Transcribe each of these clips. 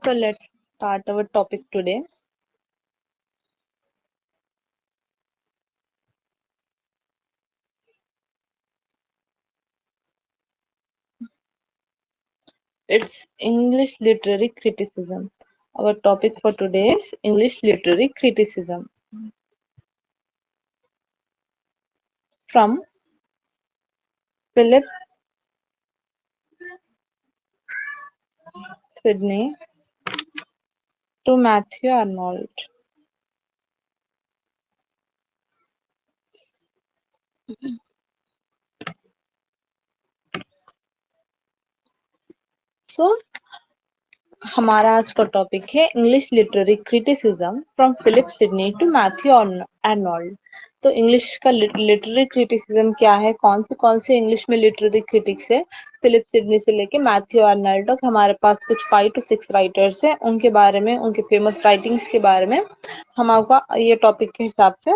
So let's start our topic today. It's English literary criticism. Our topic for today is English literary criticism. From Philip Sidney to Matthew Arnold. So हमारा आज का topic है English literary criticism from Philip Sidney to Matthew Arnold. तो English का literary criticism क्या है, कौन से इंग्लिश में लिटरेरी क्रिटिक्स है, फिलिप सिडनी से लेके मैथ्यू आर्नोल्ड तक हमारे पास कुछ 5 to 6 राइटर्स हैं, उनके बारे में, उनके फेमस राइटिंग्स के बारे में हम आपका ये टॉपिक के हिसाब से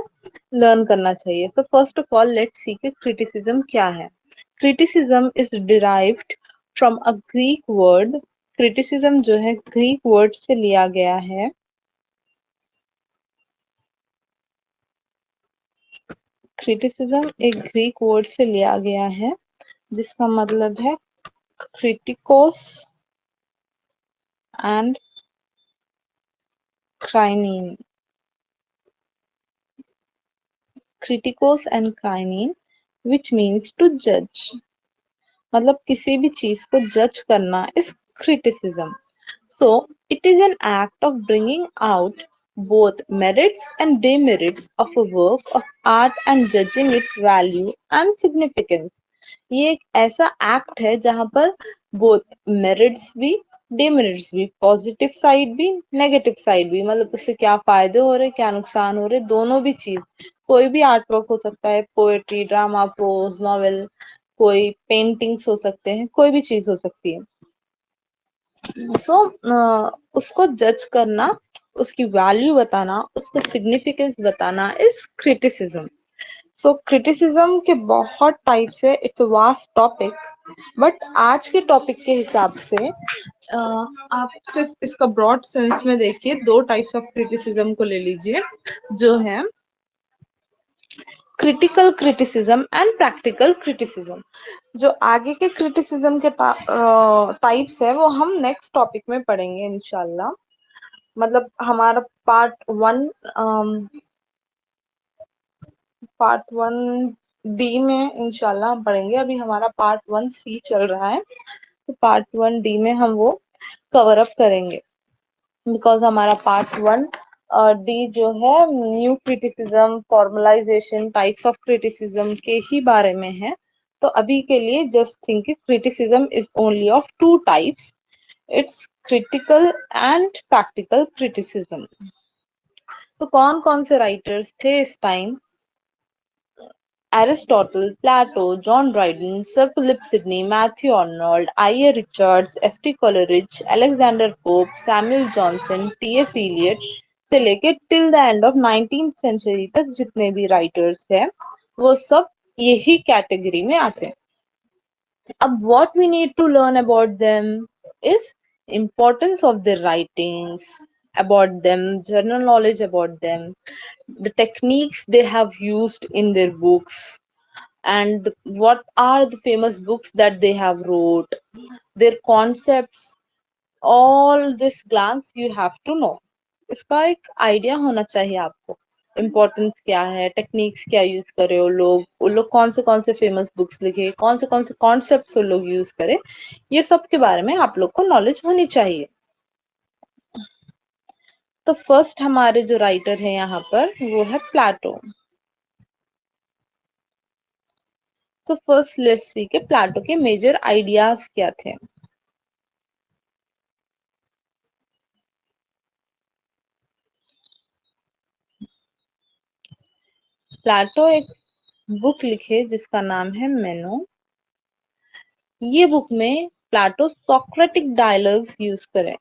लर्न करना चाहिए। So first of all let's see कि क्रिटिसिज्म क्या है। Criticism is derived from a Greek word. Criticism जो है ग्रीक वर्ड से लिया गया है। क्रिटिसिज्म एक ग्रीक वर्ड से लिया गया है जिसका मतलब है kritikos and krinein. Kritikos and krinein which means to जज, मतलब किसी भी चीज को जज करना is criticism. So it is an act of bringing out both merits and demerits of a work of art and judging its value and significance. ये एक ऐसा एक्ट है जहां पर बोथ मेरिट्स भी, डिमेरिट्स भी, पॉजिटिव साइड भी, negative side भी, मतलब उससे क्या फायदे हो रहे, क्या नुकसान हो रहे, दोनों भी चीज। कोई भी आर्ट वर्क हो सकता है, पोएट्री, ड्रामा, प्रोज, नॉवेल, कोई पेंटिंग्स हो सकते हैं, कोई भी चीज हो सकती है। सो उसको जज करना, उसकी वैल्यू बताना, उसका सिग्निफिकेंस बताना इज क्रिटिसिज्म। सो क्रिटिसिज्म के बहुत टाइप्स है, it's a vast topic. But आज के टॉपिक के हिसाब से आप सिर्फ इसका ब्रॉड सेंस में देखिए, 2 टाइप्स ऑफ क्रिटिसिज्म को ले लीजिए, जो है critical criticism and practical criticism. जो आगे के क्रिटिसिज्म के टाइप्स है वो हम नेक्स्ट टॉपिक में पढ़ेंगे इंशाल्लाह। मतलब हमारा पार्ट 1 डी में इंशाल्लाह हम पढ़ेंगे। अभी हमारा पार्ट 1 सी चल रहा है, तो पार्ट 1 डी में हम वो कवर अप करेंगे। बिकॉज हमारा पार्ट 1 डी जो है new criticism, formalization, types of criticism के ही बारे में है। तो अभी के लिए just think criticism is only of 2 types, it's critical and practical criticism. तो कौन कौन से राइटर्स थे इस time? Aristotle, Plato, John Dryden, sir Philip Sidney, Matthew Arnold, I A Richards, S T Coleridge, Alexander Pope, Samuel Johnson, T S Eliot से लेके till the end of 19th century तक जितने भी राइटर्स हैं वो सब यही कैटेगरी में आते हैं। अब what we need to learn about them is importance of their writings, about them, general knowledge about them, the techniques they have used in their books, and what are the famous books that they have wrote, their concepts, all this glance you have to know। इसका एक idea होना चाहिए आपको, importance क्या है, techniques क्या use करे वो लोग कौन से फेमस बुक्स लिखे, कौन से कॉन्सेप्ट्स वो लोग यूज करे, ये सब के बारे में आप लोग को नॉलेज होनी चाहिए। तो फर्स्ट हमारे जो राइटर है यहाँ पर वो है प्लेटो। तो फर्स्ट लेट्स सी के प्लेटो के मेजर आइडियाज क्या थे। प्लेटो एक बुक लिखे जिसका नाम है मेनो। ये बुक में प्लेटो सोक्रेटिक डायलॉग्स यूज करे।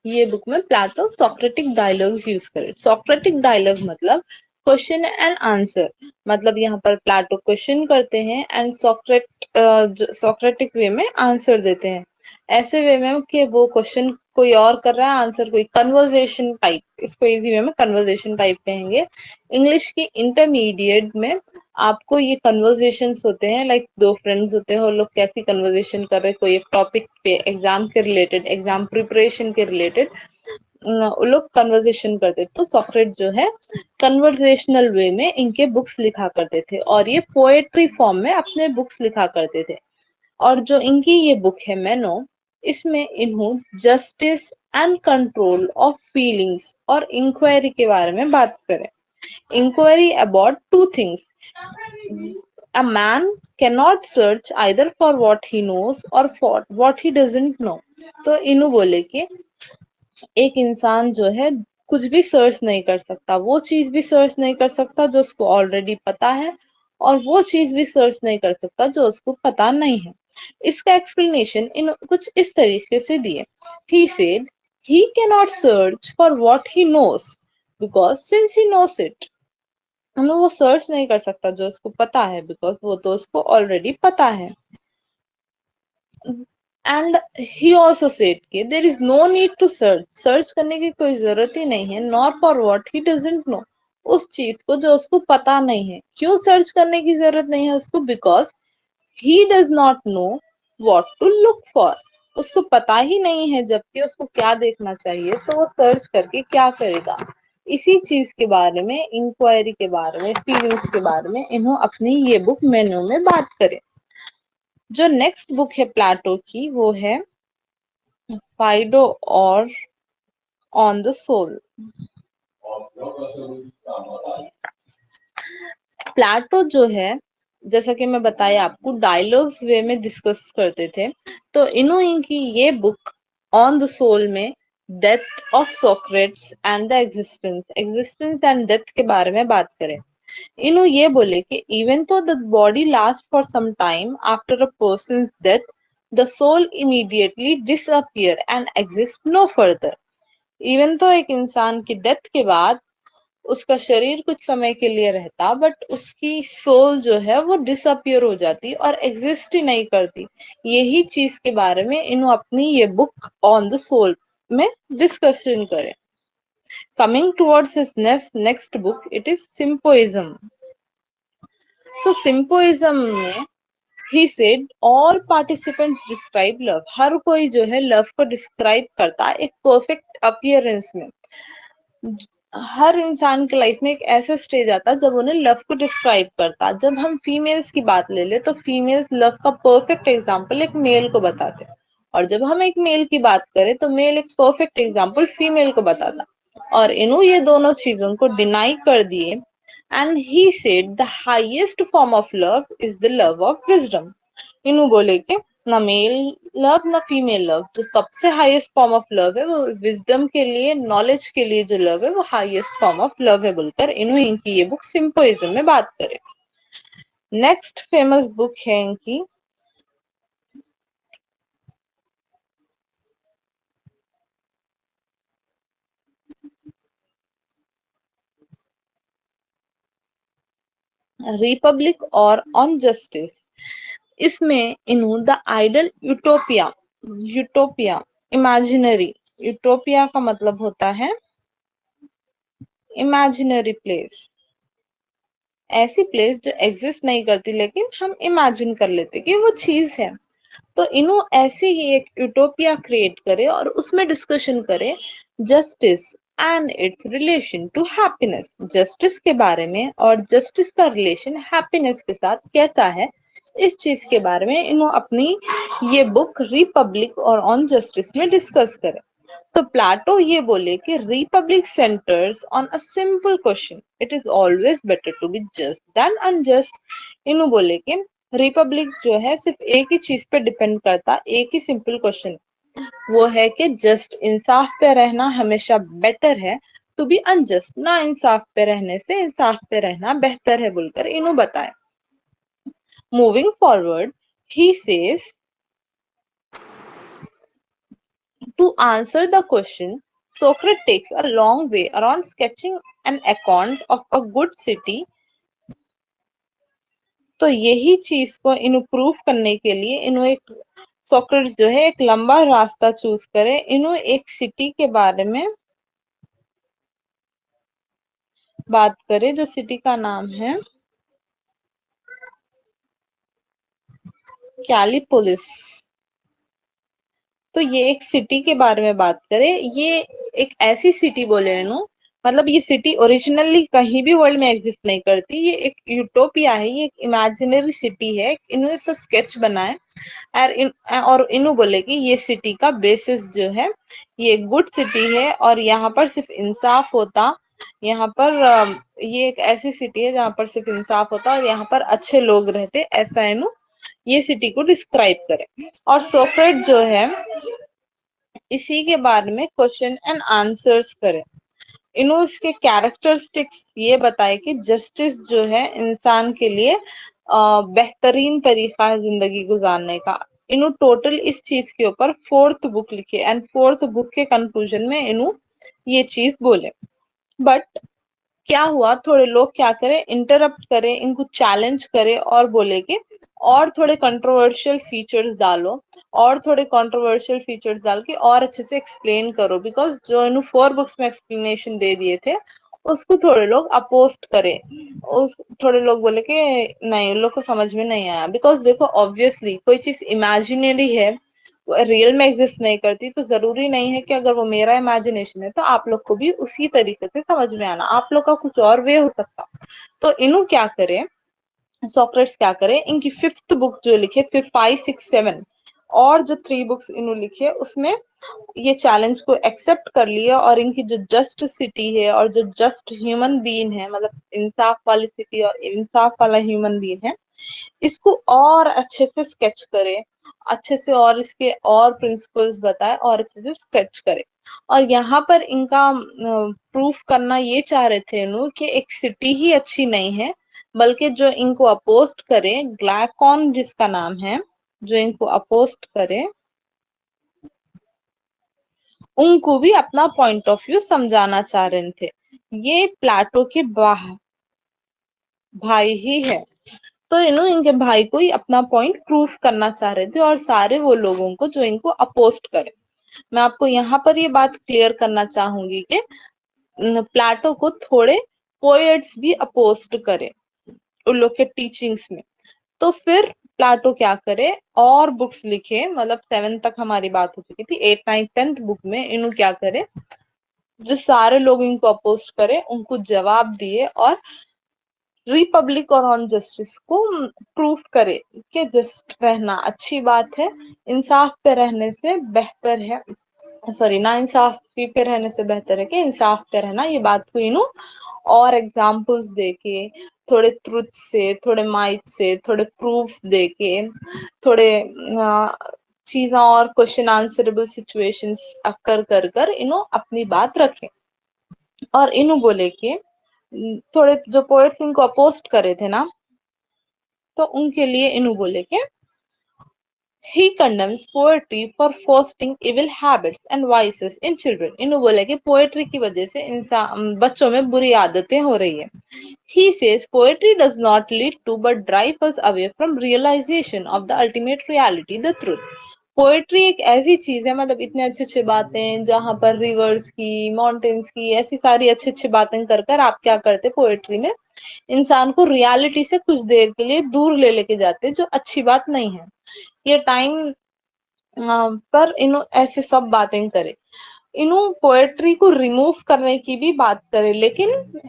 ये बुक में प्लेटो सोक्रेटिक डायलॉग्स यूज करे। सोक्रेटिक डायलॉग मतलब क्वेश्चन एंड आंसर, मतलब यहाँ पर प्लेटो क्वेश्चन करते हैं एंड सोक्रेटिक वे में आंसर देते हैं। ऐसे वे में कि वो क्वेश्चन कोई और कर रहा है, आंसर कोई, कन्वर्सेशन टाइप, इसको इजी वे में कन्वर्सेशन टाइप कहेंगे। इंग्लिश की इंटरमीडिएट में आपको ये कन्वर्सेशंस होते हैं, लाइक दो फ्रेंड्स होते हैं और लोग कैसी कन्वर्सेशन कर रहे हैं कोई एक टॉपिक पे, एग्जाम के रिलेटेड, एग्जाम प्रिपरेशन के रिलेटेड वो लोग कन्वर्सेशन करते। तो सॉक्रेट जो है कन्वर्सेशनल वे में इनके बुक्स लिखा करते थे और ये पोएट्री फॉर्म में अपने बुक्स लिखा करते थे। और जो इनकी ये बुक है मेनो, इसमें इन्हों justice and control of feelings और इंक्वायरी के बारे में बात करें। Inquiry about two things, a man cannot search either for what he knows or for what he doesn't know। तो इन्हों बोले कि एक इंसान जो है कुछ भी सर्च नहीं कर सकता, वो चीज भी सर्च नहीं कर सकता जो उसको ऑलरेडी पता है, और वो चीज भी सर्च नहीं कर सकता जो उसको पता नहीं है। इसका एक्सप्लेनेशन इन कुछ इस तरीके से दिए। He said he cannot search for what he knows because since he knows it, हमें वो सर्च नहीं कर सकता जो उसको पता है, बिकॉज वो तो उसको ऑलरेडी पता है। एंड ही ऑल्सो सेड कि there is no need to search, search करने की कोई जरूरत ही नहीं है, not for what he doesn't know, उस चीज को जो उसको पता नहीं है। क्यों सर्च करने की जरूरत नहीं है उसको? Because he does not know what to look for, उसको पता ही नहीं है जबकि उसको क्या देखना चाहिए, तो वो सर्च करके क्या करेगा। इसी चीज के बारे में, इंक्वायरी के बारे में, फीलिंग्स के बारे में इन्हों अपनी ये बुक मेन्यू में बात करे। जो नेक्स्ट बुक है प्लेटो की वो है फाइडो और ऑन द सोल। प्लेटो जो है, जैसा कि मैं बताया आपको, डायलॉग्स वे में डिस्कस करते थे। तो इन्हों इनकी ये बुक ऑन द सोल में death of Socrates and the existence, existence and death के बारे में बात करें। इन्हों ये बोले कि even though the body last for some time after a person death, the soul immediately disappear and exist no further. Even though एक इंसान की डेथ के बाद उसका शरीर कुछ समय के लिए रहता, बट उसकी सोल जो है वो डिसअपियर हो जाती और एग्जिस्ट ही नहीं करती। यही चीज के बारे में इन्हों अपनी ये बुक ऑन द सोल में डिस्कशन करें। Coming towards his next book, it is Symposium. So Symposium में he said all participants describe love, हर कोई जो है लव को डिस्क्राइब करता एक परफेक्ट अपीयरेंस में। हर इंसान के लाइफ में एक ऐसा स्टेज आता जब उन्हें लव को डिस्क्राइब करता। जब हम फीमेल्स की बात ले ले तो फीमेल्स लव का परफेक्ट एग्जाम्पल एक मेल को बताते, और जब हम एक मेल की बात करें तो मेल एक परफेक्ट एग्जाम्पल फीमेल को बताता। और इन्हों ये दोनों चीजों को डिनाई कर दिए। And he said the highest form of love is the love of wisdom. इन्हों बोले कि ना मेल लव ना फीमेल लव, जो सबसे हाईएस्ट फॉर्म ऑफ लव है वो विजडम के लिए, नॉलेज के लिए जो लव है वो हाईएस्ट फॉर्म ऑफ लव है, बोलकर इन्हों इनकी ये बुक सिंपोइज्म में बात करे। नेक्स्ट फेमस बुक है इनकी रिपब्लिक और ऑन जस्टिस। इसमें इन्हों the ideal utopia, utopia imaginary, utopia का मतलब होता है इमेजिनरी प्लेस, ऐसी प्लेस जो एग्जिस्ट नहीं करती लेकिन हम इमेजिन कर लेते कि वो चीज है। तो इन्हों ऐसे ही एक यूटोपिया क्रिएट करे और उसमें डिस्कशन करे justice and its relation to happiness, justice के बारे में, और जस्टिस का रिलेशन हैप्पीनेस के साथ कैसा है, इस चीज के बारे में इन्हों अपनी ये बुक रिपब्लिक और ऑन जस्टिस में डिस्कस करे। तो प्लाटो ये बोले कि Republic centers on a simple question, it is always better to be just than unjust. इन्हों बोले कि रिपब्लिक जो है सिर्फ एक ही चीज पे डिपेंड करता, एक ही सिंपल क्वेश्चन, वो है कि जस्ट इंसाफ पे रहना हमेशा बेटर है टू बी अनजस्ट, ना इंसाफ पे रहने से इंसाफ पे रहना बेहतर है, बोलकर इन्हों बताया। Moving forward he says to answer the question Socrates takes a long way around sketching an account of a good city. तो यही चीज को इम्प्रूव करने के लिए इन्हों एक सोक्रेट्स जो है एक लंबा रास्ता चूज करे, इन्हों एक सिटी के बारे में बात करे जो सिटी का नाम है कैलिपोलिस। तो ये एक सिटी के बारे में बात करें, ये एक ऐसी सिटी बोले इन्हों, मतलब ये सिटी ओरिजिनली कहीं भी वर्ल्ड में एग्जिस्ट नहीं करती, ये एक यूटोपिया है, ये एक इमेजिनरी सिटी है, इन्होंने इसका स्केच बनाया और इन्हों बोले कि ये सिटी का बेसिस जो है ये गुड सिटी है और यहाँ पर सिर्फ इंसाफ होता, यहाँ पर ये एक ऐसी सिटी है जहाँ पर सिर्फ इंसाफ होता और यहाँ पर अच्छे लोग रहते, ऐसा इन्हों ये सिटी को डिस्क्राइब करे। और सोक्रेट जो है इसी के बारे में क्वेश्चन एंड आंसर्स करे, इन्हों इसके कैरेक्टरिस्टिक्स ये बताए कि जस्टिस जो है इंसान के लिए बेहतरीन तरीका है जिंदगी गुजारने का। इन्हों टोटल इस चीज के ऊपर फोर्थ बुक लिखे एंड फोर्थ बुक के कंक्लूजन में इन्हों ये चीज बोले। बट क्या हुआ, थोड़े लोग क्या करे, इंटरप्ट करे, इनको चैलेंज करे और बोले कि और थोड़े कंट्रोवर्शियल फीचर्स डालो, और थोड़े कंट्रोवर्शियल फीचर्स डाल के और अच्छे से एक्सप्लेन करो, बिकॉज जो इन्होंने 4 बुक्स में एक्सप्लेनेशन दे दिए थे उसको थोड़े लोग अपोस्ट करे। उस थोड़े लोग बोले कि नहीं, उन लोग को समझ में नहीं आया, बिकॉज देखो ऑब्वियसली कोई चीज इमेजिनरी है, रियल में एग्जिस्ट नहीं करती, तो जरूरी नहीं है कि अगर वो मेरा इमेजिनेशन है तो आप लोग को भी उसी तरीके से समझ में आना, आप लोग का कुछ और वे हो सकता। तो इन्हों क्या करे, सोक्रेट्स क्या करे, इनकी 5th बुक जो लिखे, फिर 5, 6, 7 और जो 3 बुक्स इन्होंने लिखे उसमें ये चैलेंज को एक्सेप्ट कर लिया और इनकी जो जस्ट सिटी है और जो जस्ट ह्यूमन बीइंग है, मतलब इंसाफ वाली सिटी और इंसाफ वाला ह्यूमन बीइंग है, इसको और अच्छे से स्केच करे, अच्छे से और इसके और प्रिंसिपल्स बताए और अच्छे से स्केच करे। और यहाँ पर इनका प्रूफ करना ये चाह रहे थे इन्हों कि एक सिटी ही अच्छी नहीं है, बल्कि जो इनको अपोस्ट करे, ग्लाइकॉन जिसका नाम है, जो इनको अपोस्ट करे उनको भी अपना पॉइंट ऑफ व्यू समझाना चाह रहे थे। ये प्लाटो के भाई ही है, तो इन्होंने इनके भाई को ही अपना पॉइंट प्रूफ करना चाह रहे थे और सारे वो लोगों को जो इनको अपोस्ट करे। मैं आपको यहाँ पर ये बात क्लियर करना चाहूंगी कि प्लाटो को थोड़े पोएट्स भी अपोस्ट करे उन लोग के टीचिंग्स में। तो फिर प्लाटो क्या करे, और बुक्स लिखे, मतलब 7 तक हमारी बात हो चुकी थी, 8, 9, 10th बुक में इन्हों क्या करे, जो सारे लोग इनको अपोस्ट करे उनको जवाब दिए और रिपब्लिक और ऑन जस्टिस को प्रूफ करे कि जस्ट रहना अच्छी बात है, इंसाफ पे रहने से बेहतर है, सॉरी ना इंसाफी पे रहने से बेहतर है कि इंसाफ पे रहना, ये बात को इन्हों और एग्जाम्पल्स देके, थोड़े ट्रुथ से, थोड़े माइट से, थोड़े प्रूफ्स देके, थोड़े चीजें और क्वेश्चन आंसरेबल सिचुएशंस अक्कर कर कर इन्हों अपनी बात रखे। और इन्हों बोले कि थोड़े जो पोएट्स इनको अपोस्ट करे थे ना, तो उनके लिए इन्हों बोले कि he condemns poetry for fostering evil habits and vices in children। इन्हों बोले कि पोएट्री की वजह से इंसान बच्चों में बुरी आदतें हो रही है। He says poetry does not lead to but drive us away from realization of the ultimate reality, the truth। Poetry एक ऐसी चीज है, मतलब इतने अच्छे अच्छे बातें जहां पर रिवर्स की, माउंटेन्स की, ऐसी सारी अच्छी अच्छी बातें कर कर आप क्या करते पोएट्री में, इंसान को रियलिटी से कुछ देर के लिए दूर ले लेके जाते, जो अच्छी बात नहीं है। ये टाइम पर इन्हों ऐसे सब बातें करे, इन्हों पोएट्री को रिमूव करने की भी बात करे, लेकिन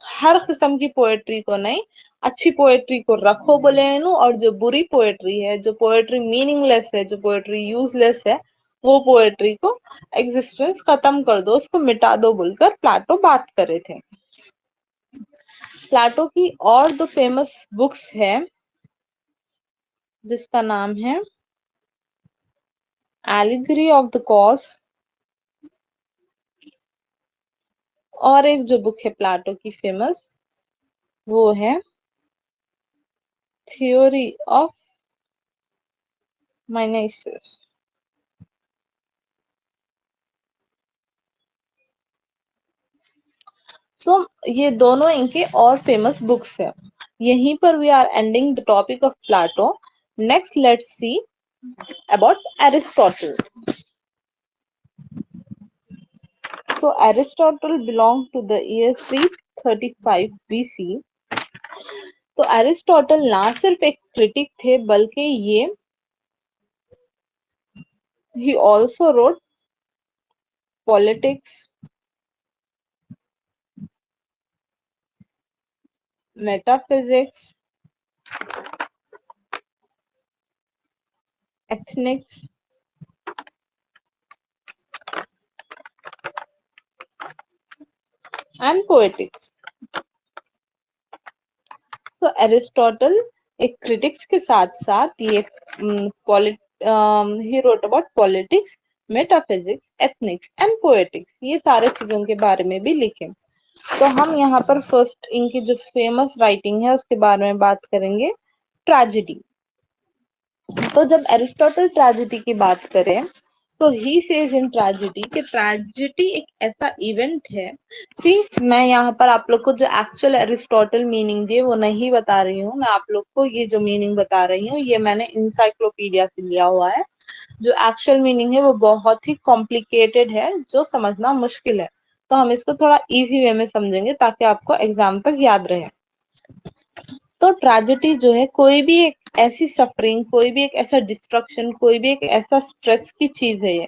हर किस्म की पोएट्री को नहीं, अच्छी पोएट्री को रखो बोले इन्हों, और जो बुरी पोएट्री है, जो पोएट्री मीनिंगलेस है, जो पोएट्री यूजलेस है, वो पोएट्री को एग्जिस्टेंस खत्म कर दो, उसको मिटा दो बोलकर प्लाटो बात करे थे। प्लाटो की और दो फेमस बुक्स है जिसका नाम है एलिगरी ऑफ द कॉज, और एक जो बुक है प्लाटो की फेमस वो है थ्योरी ऑफ माइनेसिस। सो ये दोनों इनके और फेमस बुक्स है। यहीं पर we are ending the topic of Plato. Next let's see about Aristotle. So Aristotle belonged to the year 335 BC। तो एरिस्टोटल ना सिर्फ एक क्रिटिक थे बल्कि ये he also wrote politics, metaphysics, ethics and poetics। तो एरिस्टोटल एक क्रिटिक्स के साथ साथ ये he wrote about politics, metaphysics, ethnics and poetics, ये सारे चीजों के बारे में भी लिखे। तो हम यहाँ पर फर्स्ट इनकी जो फेमस राइटिंग है उसके बारे में बात करेंगे, ट्रेजेडी। तो जब एरिस्टोटल ट्रेजेडी की बात करें तो ही सेज इन ट्रेजेडी कि ट्रेजेडी एक ऐसा इवेंट है। सी मैं यहाँ पर आप लोग को जो एक्चुअल एरिस्टोटल मीनिंग दिए वो नहीं बता रही हूँ, मैं आप लोग को ये जो मीनिंग बता रही हूँ ये मैंने इंसाइक्लोपीडिया से लिया हुआ है। जो एक्चुअल मीनिंग है वो बहुत ही कॉम्प्लिकेटेड है, जो समझना मुश्किल है, तो हम इसको थोड़ा इजी वे में समझेंगे ताकि आपको एग्जाम तक याद रहे। तो ट्रेजेडी जो है कोई भी एक ऐसी सफरिंग, कोई भी एक ऐसा डिस्ट्रक्शन, कोई भी एक ऐसा स्ट्रेस की चीज है ये।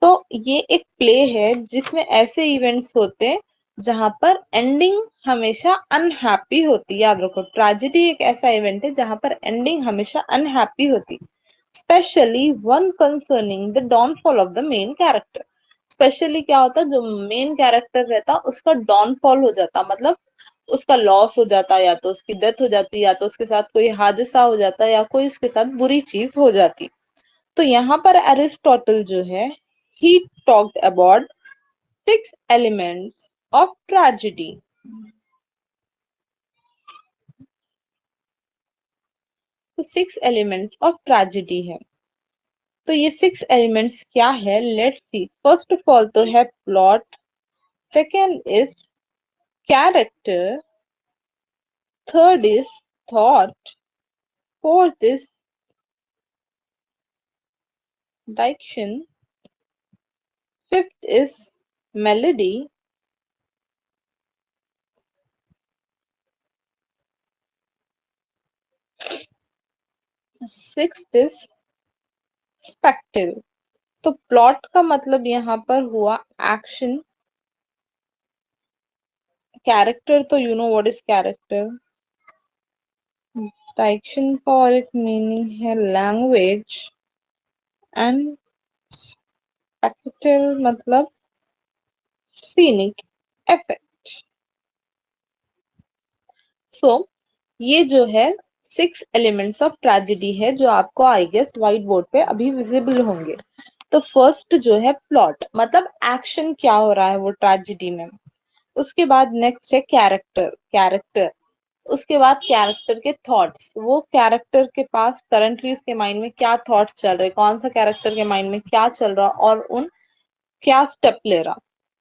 तो ये एक प्ले है जिसमें ऐसे इवेंट्स होते हैं जहां पर एंडिंग हमेशा अनहैप्पी होती। याद रखो ट्रेजेडी एक ऐसा इवेंट है जहां पर एंडिंग हमेशा अनहैप्पी होती, specially one concerning the downfall of the main character. Specially क्या होता है, जो मेन कैरेक्टर रहता उसका डाउनफॉल हो जाता, मतलब उसका लॉस हो जाता, या तो उसकी डेथ हो जाती, या तो उसके साथ कोई हादसा हो जाता, या कोई उसके साथ बुरी चीज हो जाती। तो यहाँ पर एरिस्टोटल जो है he talked about 6 elements of tragedy. तो 6 elements ऑफ ट्रेजेडी है। तो ये 6 elements क्या है, let's see. First of all तो है plot, second is character, third is thought, fourth is direction, fifth is melody, sixth is spectacle। तो plot का मतलब यहाँ पर हुआ एक्शन, कैरेक्टर तो you know what is character, direction का और एक मीनिंग है लैंग्वेज, एंड स्पेक्टेकल मतलब सीनिक इफेक्ट। सो ये जो है 6 elements ऑफ ट्रेजेडी है जो आपको आई गेस व्हाइट बोर्ड पे अभी विजिबल होंगे। तो फर्स्ट जो है प्लॉट, मतलब एक्शन क्या हो रहा है वो ट्रेजेडी में। उसके बाद नेक्स्ट है कैरेक्टर, कैरेक्टर। उसके बाद कैरेक्टर के थॉट्स, वो कैरेक्टर के पास करंटली उसके माइंड में क्या थॉट्स चल रहे, कौन सा कैरेक्टर के माइंड में क्या चल रहा और उन क्या स्टेप ले रहा।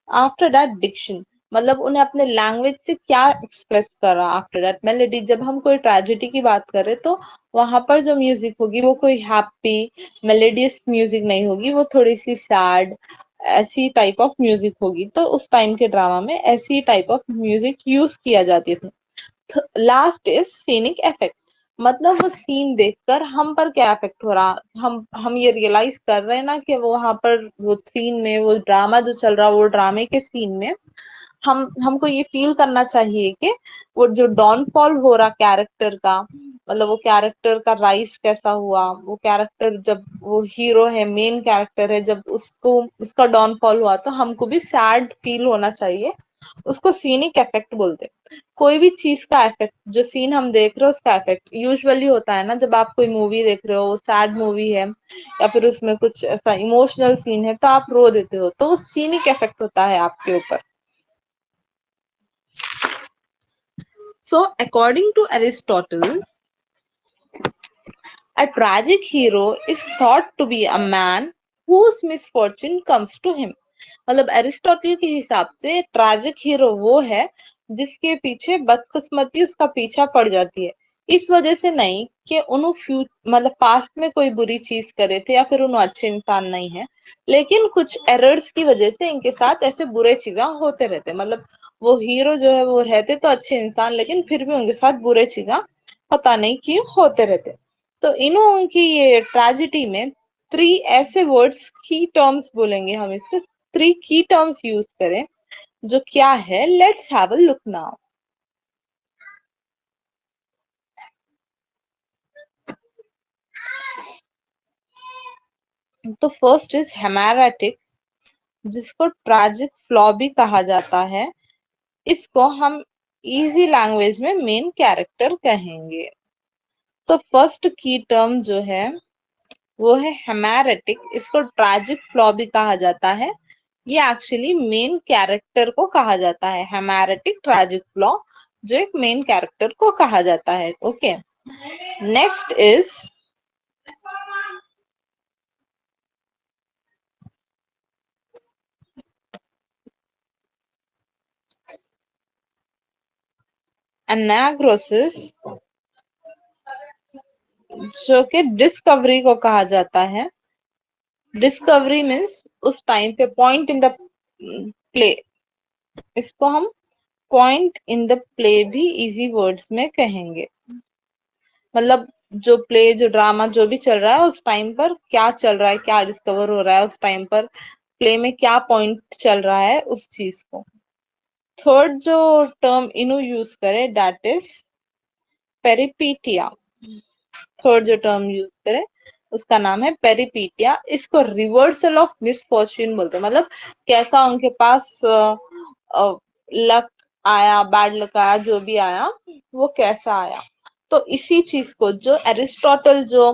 आफ्टर दैट डिक्शन, मतलब उन्हें अपने लैंग्वेज से क्या एक्सप्रेस कर रहा। आफ्टर दैट मेलोडी, जब हम कोई ट्रेजेडी की बात करें तो वहां पर जो म्यूजिक होगी वो कोई हैप्पी मेलोडियस म्यूजिक नहीं होगी, वो थोड़ी सी सैड ऐसी टाइप ऑफ म्यूजिक होगी। तो उस टाइम के ड्रामा में ऐसी टाइप ऑफ म्यूजिक यूज किया जाती थी। लास्ट इज सीनिक इफेक्ट, मतलब वो सीन देखकर हम पर क्या इफेक्ट हो रहा, हम ये रियलाइज कर रहे हैं ना कि वो वहां पर वो सीन में वो ड्रामा जो चल रहा, वो ड्रामे के सीन में हमको ये फील करना चाहिए कि वो जो डाउनफॉल हो रहा कैरेक्टर का, मतलब वो कैरेक्टर का राइज कैसा हुआ, वो कैरेक्टर जब वो हीरो है, मेन कैरेक्टर है, जब उसको उसका डाउनफॉल हुआ तो हमको भी सैड फील होना चाहिए। उसको सीनिक इफेक्ट बोलते हैं। कोई भी चीज का इफेक्ट, जो सीन हम देख रहे हो उसका इफेक्ट यूजुअली होता है ना, जब आप कोई मूवी देख रहे हो, सैड मूवी है या फिर उसमें कुछ ऐसा इमोशनल सीन है तो आप रो देते हो, तो वो सीनिक इफेक्ट होता है आपके ऊपर। So, according to Aristotle, a tragic hero is thought to be a man whose misfortune comes to him। मतलब एरिस्टोटल के हिसाब से ट्रैजिक हीरो वो है जिसके पीछे बदकिस्मती उसका पीछा पड़ जाती है, इस वजह से नहीं कि उन्होंने मतलब पास्ट में कोई बुरी चीज करे थे या फिर उन्होंने अच्छे इंसान नहीं है, लेकिन कुछ एरर्स की वजह से इनके साथ ऐसे बुरे चीजें होते रहते। मतलब वो हीरो जो है वो रहते तो अच्छे इंसान, लेकिन फिर भी उनके साथ बुरे चीजें पता नहीं क्यों होते रहते। तो इन्हों की ये ट्रेजिडी में थ्री ऐसे वर्ड्स की टर्म्स बोलेंगे हम, इसके थ्री की टर्म्स यूज करें, जो क्या है, let's have a look now. तो फर्स्ट इज हेमैरेटिक, जिसको ट्रैजिक फ्लॉ भी कहा जाता है। इसको हम इजी लैंग्वेज में मेन कैरेक्टर कहेंगे। तो फर्स्ट की टर्म जो है वो है हेमैरेटिक, इसको ट्रैजिक फ्लॉ भी कहा जाता है। ये एक्चुअली मेन कैरेक्टर को कहा जाता है, हेमैरेटिक ट्रैजिक फ्लॉ जो एक मेन कैरेक्टर को कहा जाता है। ओके, नेक्स्ट इज एनाग्रोसिस, जो कि डिस्कवरी को कहा जाता है। डिस्कवरी मीन्स उस टाइम पे पॉइंट इन द प्ले, इसको हम पॉइंट इन द प्ले भी इजी वर्ड्स में कहेंगे। मतलब जो प्ले, जो ड्रामा, जो भी चल रहा है उस टाइम पर क्या चल रहा है, क्या डिस्कवर हो रहा है उस टाइम पर, प्ले में क्या पॉइंट चल रहा है उस चीज को। थर्ड जो टर्म इन्हों यूज करे दैट इज पेरिपीटिया। थर्ड जो टर्म यूज करे उसका नाम है पेरिपीटिया। इसको रिवर्सल ऑफ मिसफॉर्च्यून बोलते हैं। मतलब कैसा उनके पास लक आया, बैड लक आया, जो भी आया वो कैसा आया। तो इसी चीज को जो एरिस्टोटल जो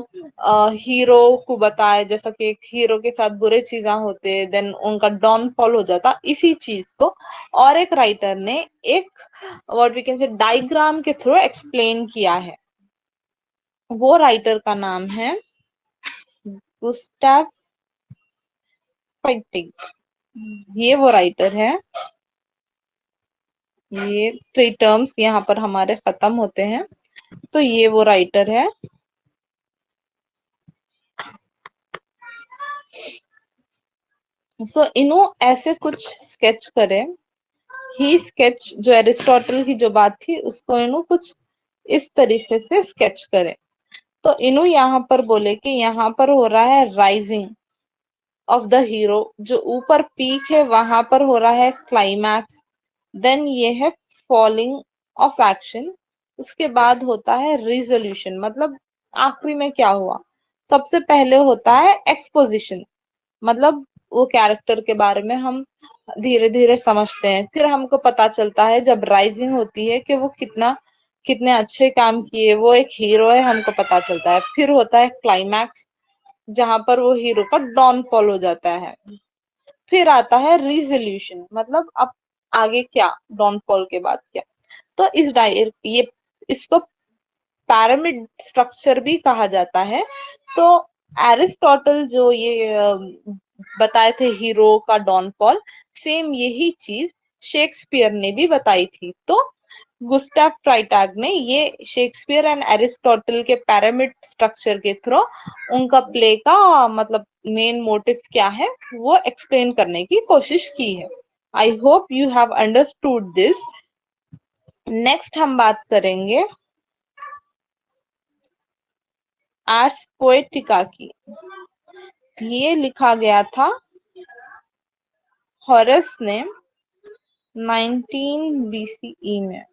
हीरो को बताए, जैसा कि एक हीरो के साथ बुरे चीजें होते देन उनका डाउनफॉल हो जाता, इसी चीज को और एक राइटर ने एक what we can say diagram के थ्रू एक्सप्लेन किया है। वो राइटर का नाम है गुस्टैव फ्राइटिग। ये वो राइटर है। ये थ्री टर्म्स यहाँ पर हमारे खत्म होते हैं। तो ये वो राइटर है। सो इन्हों ऐसे कुछ स्केच करे, ही स्केच जो एरिस्टोटल की जो बात थी उसको इन्हों कुछ इस तरीके से स्केच करे। तो इन्हों यहाँ पर बोले कि यहाँ पर हो रहा है राइजिंग ऑफ द हीरो, जो ऊपर पीक है वहां पर हो रहा है क्लाइमैक्स, देन ये है फॉलिंग ऑफ एक्शन, उसके बाद होता है रिजोल्यूशन। मतलब आखिरी में क्या हुआ, सबसे पहले होता है एक्सपोजिशन, मतलब वो कैरेक्टर के बारे में हम धीरे धीरे समझते हैं, फिर हमको पता चलता है जब राइजिंग होती है कि वो कितना कितने अच्छे काम किए, वो एक हीरो है, हमको पता चलता है। फिर होता है क्लाइमैक्स, जहां पर वो हीरो का डाउनफॉल हो जाता है। फिर आता है रिजोल्यूशन, मतलब अब आगे क्या, डाउनफॉल के बाद क्या। तो इस डायर ये इसको पैरामिड स्ट्रक्चर भी कहा जाता है। तो एरिस्टोटल जो ये बताए थे हीरो का डाउनफॉल, सेम यही चीज शेक्सपियर ने भी बताई थी। तो गुस्टाव फ्राइटाग ने ये शेक्सपियर एंड एरिस्टोटल के पैरामिड स्ट्रक्चर के थ्रू उनका प्ले का मतलब मेन मोटिव क्या है वो एक्सप्लेन करने की कोशिश की है। I hope you have understood this. Next हम बात करेंगे आर्स पोएटिका की। ये लिखा गया था हॉरस ने 19 बीसीई में।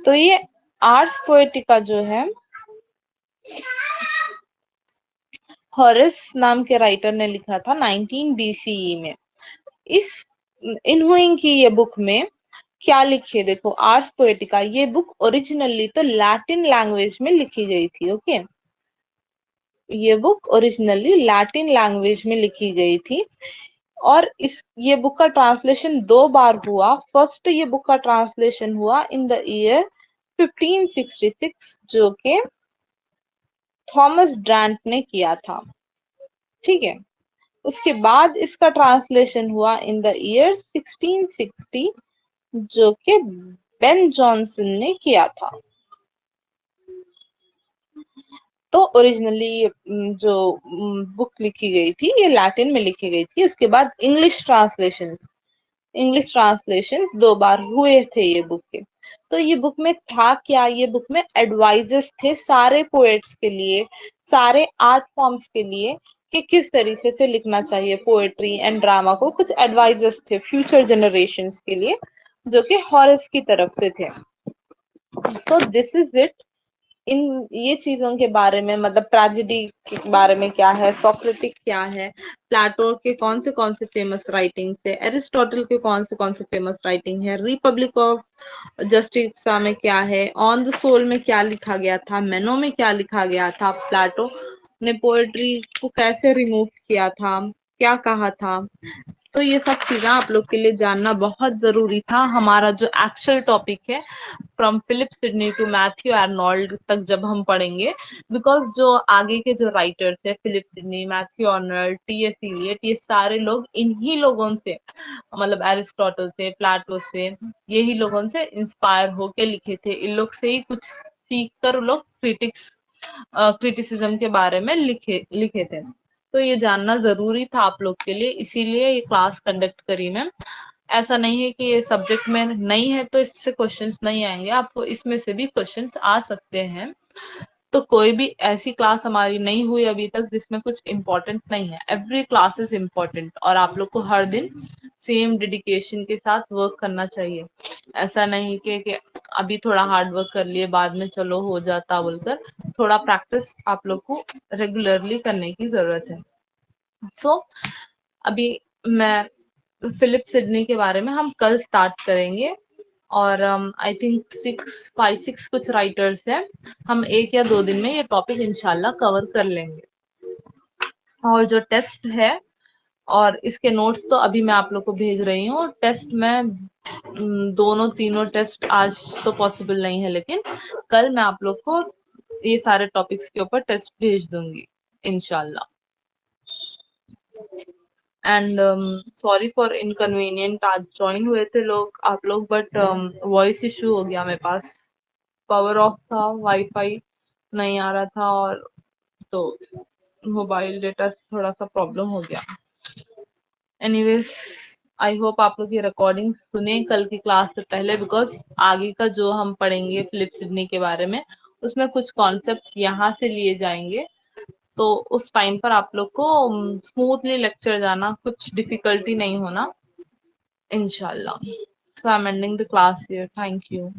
तो ये आर्स पोएटिका जो है हॉरस नाम के राइटर ने लिखा था 19 बीसीई में। इस इन्हों की ये बुक में क्या लिखे, देखो आर्स पोएटिका, ये बुक ओरिजिनली तो लैटिन लैंग्वेज में लिखी गई थी। ओके, ये बुक ओरिजिनली लैटिन लैंग्वेज में लिखी गई थी और इस ये बुक का ट्रांसलेशन दो बार हुआ। फर्स्ट ये बुक का ट्रांसलेशन हुआ इन द ईयर 1566, जो के थॉमस ड्रैंट ने किया था। ठीक है, उसके बाद इसका ट्रांसलेशन हुआ इन द ईयर 1660, जो कि बेन जॉनसन ने किया था। तो ओरिजिनली जो बुक लिखी गई थी ये लैटिन में लिखी गई थी। उसके बाद इंग्लिश ट्रांसलेशंस दो बार हुए थे ये बुक के। तो ये बुक में था क्या, ये बुक में एडवाइजेस थे सारे पोएट्स के लिए, सारे आर्ट फॉर्म्स के लिए, कि किस तरीके से लिखना चाहिए पोएट्री एंड ड्रामा को। कुछ एडवाइजेस थे फ्यूचर जनरेशंस के लिए, जो कि हॉरेस की तरफ से थे। तो दिस इज इट। इन ये चीजों के बारे में, मतलब ट्रेजेडी के बारे में क्या है, सोक्रेटिक क्या है, प्लाटो के कौन से फेमस राइटिंग्स है, एरिस्टोटल के कौन से फेमस राइटिंग है, रिपब्लिक ऑफ जस्टिस में क्या है, ऑन द सोल में क्या लिखा गया था, मेनो में क्या लिखा गया था, प्लाटो ने पोएट्री को कैसे रिमूव किया था, क्या कहा था। तो ये सब चीजें आप लोग के लिए जानना बहुत जरूरी था। हमारा जो एक्चुअल टॉपिक है from Philip Sidney to Matthew Arnold तक जब हम पढ़ेंगे, बिकॉज जो आगे के जो राइटर्स है Philip Sidney, Matthew Arnold, TS Eliot, ये सारे लोग इन्हीं लोगों से, मतलब एरिस्टोटल से, प्लाटो से, यही लोगों से इंस्पायर होके लिखे थे। इन लोग से ही कुछ सीख कर लोग क्रिटिसिज्म के बारे में लिखे थे। तो ये जानना जरूरी था आप लोग के लिए, इसीलिए ये क्लास कंडक्ट करी मैम। ऐसा नहीं है कि ये सब्जेक्ट में नहीं है तो इससे क्वेश्चंस नहीं आएंगे, आपको इसमें से भी क्वेश्चंस आ सकते हैं। तो कोई भी ऐसी क्लास हमारी नहीं हुई अभी तक जिसमें कुछ इम्पोर्टेंट नहीं है। एवरी क्लास इज इम्पोर्टेंट और आप लोग को हर दिन सेम डेडिकेशन के साथ वर्क करना चाहिए। ऐसा नहीं कि अभी थोड़ा हार्ड वर्क कर लिए बाद में चलो हो जाता बोलकर, थोड़ा प्रैक्टिस आप लोग को रेगुलरली करने की जरूरत है। सो अभी मैं फिलिप सिडनी के बारे में हम कल स्टार्ट करेंगे, और आई थिंक 6 कुछ राइटर्स हैं। हम 1 या 2 दिन में ये टॉपिक इंशाल्लाह कवर कर लेंगे। और जो टेस्ट है और इसके नोट्स तो अभी मैं आप लोग को भेज रही हूँ। टेस्ट में दोनों तीनों टेस्ट आज तो पॉसिबल नहीं है, लेकिन कल मैं आप लोग को ये सारे टॉपिक्स के ऊपर टेस्ट भेज दूंगी इंशाल्लाह। एंड सॉरी फॉर इनकन्वीनियंट, आज ज्वाइन हुए थे लोग आप लोग, बट वॉइस इशू हो गया मेरे पास, पावर ऑफ था, वाईफाई नहीं आ रहा था, और तो मोबाइल डेटा से थोड़ा सा प्रॉब्लम हो गया। एनीवेज, आई होप आप लोग ये रिकॉर्डिंग सुने कल की क्लास से पहले, बिकॉज आगे का जो हम पढ़ेंगे फिलिप सिडनी के बारे में उसमें कुछ कॉन्सेप्ट्स यहाँ से लिए जाएंगे। तो उस टाइम पर आप लोग को स्मूथली लेक्चर जाना, कुछ डिफिकल्टी नहीं होना इंशाल्लाह। So I am ending the class here, thank you.